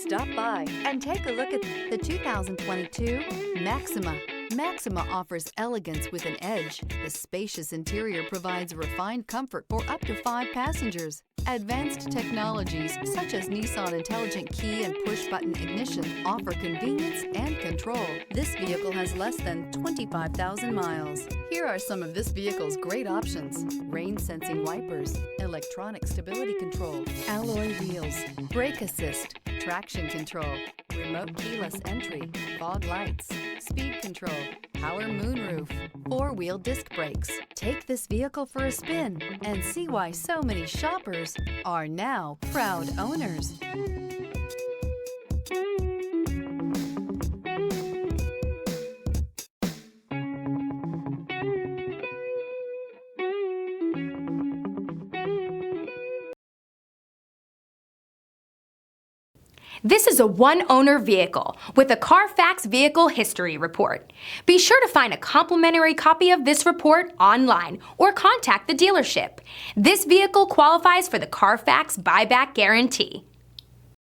Stop by and take a look at the 2022 Maxima. Maxima offers elegance with an edge. The spacious interior provides refined comfort for up to 5 passengers. Advanced technologies such as Nissan Intelligent Key and push-button ignition offer convenience and control. This vehicle has less than 25,000 miles. Here are some of this vehicle's great options: rain-sensing wipers, electronic stability control, alloy wheels, brake assist, traction control, remote keyless entry, fog lights, speed control, power moonroof, 4-wheel disc brakes. Take this vehicle for a spin and see why so many shoppers are now proud owners. This is a one-owner vehicle with a Carfax Vehicle History Report. Be sure to find a complimentary copy of this report online or contact the dealership. This vehicle qualifies for the Carfax Buyback Guarantee.